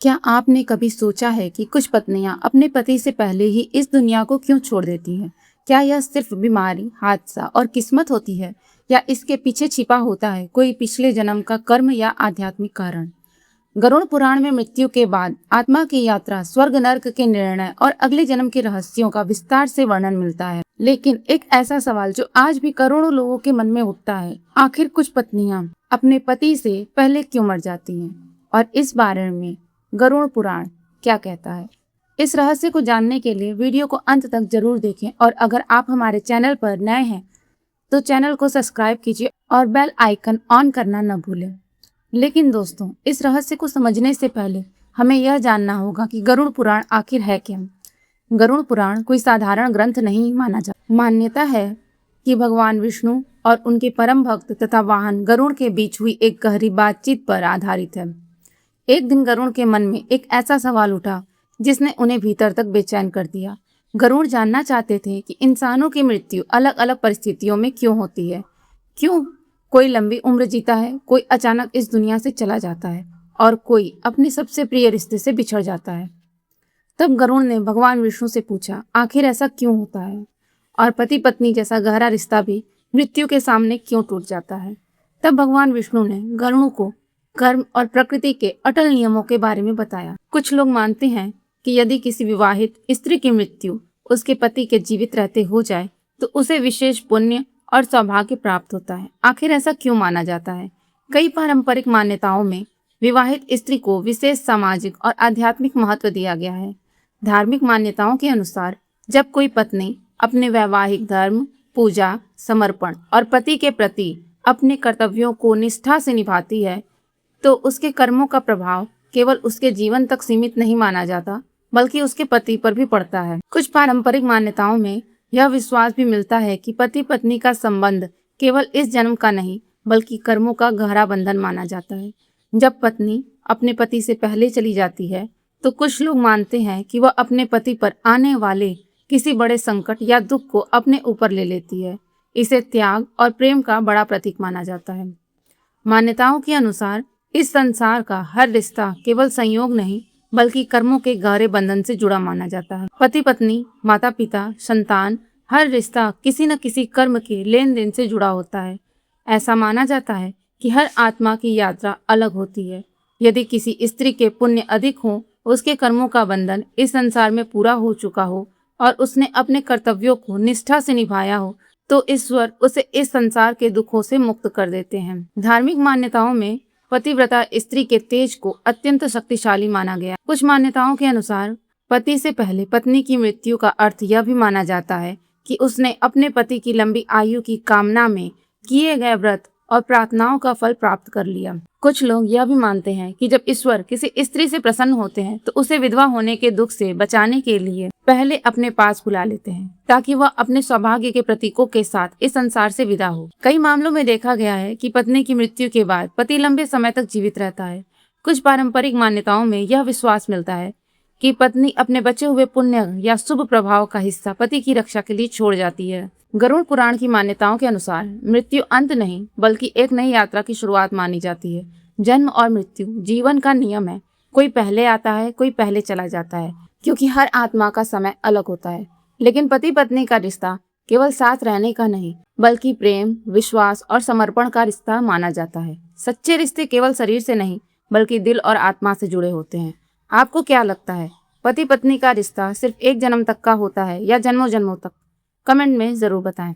क्या आपने कभी सोचा है कि कुछ पत्नियां अपने पति से पहले ही इस दुनिया को क्यों छोड़ देती हैं? क्या यह सिर्फ बीमारी, हादसा और किस्मत होती है, या इसके पीछे छिपा होता है कोई पिछले जन्म का कर्म या आध्यात्मिक कारण? गरुड़ पुराण में मृत्यु के बाद आत्मा की यात्रा, स्वर्ग नर्क के निर्णय और अगले जन्म के रहस्यों का विस्तार से वर्णन मिलता है। लेकिन एक ऐसा सवाल जो आज भी करोड़ों लोगों के मन में उठता है, आखिर कुछ पत्नियां अपने पति से पहले क्यों मर जाती हैं? और इस बारे में गरुड़ पुराण क्या कहता है? इस रहस्य को जानने के लिए वीडियो को अंत तक जरूर देखें, और अगर आप हमारे चैनल पर नए हैं तो चैनल को सब्सक्राइब कीजिए और बेल आइकन ऑन करना न भूलें। लेकिन दोस्तों, इस रहस्य को समझने से पहले हमें यह जानना होगा कि गरुड़ पुराण आखिर है क्या। गरुड़ पुराण कोई साधारण ग्रंथ नहीं माना जाता। मान्यता है कि भगवान विष्णु और उनके परम भक्त तथा वाहन गरुड़ के बीच हुई एक गहरी बातचीत पर आधारित है। एक दिन गरुड़ के मन में एक ऐसा सवाल उठा जिसने उन्हें भीतर तक बेचैन कर दिया। गरुड़ जानना चाहते थे कि इंसानों की मृत्यु अलग अलग परिस्थितियों में क्यों होती है। क्यों कोई लंबी उम्र जीता है, कोई अचानक इस दुनिया से चला जाता है, और कोई अपने सबसे प्रिय रिश्ते से बिछड़ जाता है। तब गरुड़ ने भगवान विष्णु से पूछा, आखिर ऐसा क्यों होता है, और पति पत्नी जैसा गहरा रिश्ता भी मृत्यु के सामने क्यों टूट जाता है। तब भगवान विष्णु ने गरुड़ को कर्म और प्रकृति के अटल नियमों के बारे में बताया। कुछ लोग मानते हैं कि यदि किसी विवाहित स्त्री की मृत्यु उसके पति के जीवित रहते हो जाए तो उसे विशेष पुण्य और सौभाग्य प्राप्त होता है। आखिर ऐसा क्यों माना जाता है? कई पारंपरिक मान्यताओं में विवाहित स्त्री को विशेष सामाजिक और आध्यात्मिक महत्व दिया गया है। धार्मिक मान्यताओं के अनुसार जब कोई पत्नी अपने वैवाहिक धर्म, पूजा, समर्पण और पति के प्रति अपने कर्तव्यों को निष्ठा से निभाती है तो उसके कर्मों का प्रभाव केवल उसके जीवन तक सीमित नहीं माना जाता, बल्कि उसके पति पर भी पड़ता है। कुछ पारंपरिक मान्यताओं में यह विश्वास भी मिलता है कि पति पत्नी का संबंध केवल इस जन्म का नहीं, बल्कि कर्मों का गहरा बंधन माना जाता है। जब पत्नी अपने पति से पहले चली जाती है तो कुछ लोग मानते हैं कि वह अपने पति पर आने वाले किसी बड़े संकट या दुख को अपने ऊपर ले लेती है। इसे त्याग और प्रेम का बड़ा प्रतीक माना जाता है। मान्यताओं के अनुसार इस संसार का हर रिश्ता केवल संयोग नहीं, बल्कि कर्मों के गहरे बंधन से जुड़ा माना जाता है। पति पत्नी, माता पिता, संतान, हर रिश्ता किसी न किसी कर्म के लेन देन से जुड़ा होता है। ऐसा माना जाता है कि हर आत्मा की यात्रा अलग होती है। यदि किसी स्त्री के पुण्य अधिक हो, उसके कर्मों का बंधन इस संसार में पूरा हो चुका हो और उसने अपने कर्तव्यों को निष्ठा से निभाया हो, तो ईश्वर उसे इस संसार के दुखों से मुक्त कर देते हैं। धार्मिक मान्यताओं में पतिव्रता स्त्री के तेज को अत्यंत शक्तिशाली माना गया। कुछ मान्यताओं के अनुसार पति से पहले पत्नी की मृत्यु का अर्थ यह भी माना जाता है कि उसने अपने पति की लंबी आयु की कामना में किए गए व्रत और प्रार्थनाओं का फल प्राप्त कर लिया। कुछ लोग यह भी मानते हैं कि जब ईश्वर किसी स्त्री से प्रसन्न होते हैं तो उसे विधवा होने के दुख से बचाने के लिए पहले अपने पास बुला लेते हैं, ताकि वह अपने सौभाग्य के प्रतीकों के साथ इस संसार से विदा हो। कई मामलों में देखा गया है कि पत्नी की मृत्यु के बाद पति लंबे समय तक जीवित रहता है। कुछ पारंपरिक मान्यताओं में यह विश्वास मिलता है कि पत्नी अपने बचे हुए पुण्य या शुभ प्रभाव का हिस्सा पति की रक्षा के लिए छोड़ जाती है। गरुड़ पुराण की मान्यताओं के अनुसार मृत्यु अंत नहीं, बल्कि एक नई यात्रा की शुरुआत मानी जाती है। जन्म और मृत्यु जीवन का नियम है। कोई पहले आता है, कोई पहले चला जाता है, क्योंकि हर आत्मा का समय अलग होता है। लेकिन पति पत्नी का रिश्ता केवल साथ रहने का नहीं, बल्कि प्रेम, विश्वास और समर्पण का रिश्ता माना जाता है। सच्चे रिश्ते केवल शरीर से नहीं, बल्कि दिल और आत्मा से जुड़े होते हैं। आपको क्या लगता है, पति पत्नी का रिश्ता सिर्फ एक जन्म तक का होता है या जन्मों जन्मों तक? कमेंट में जरूर बताएं।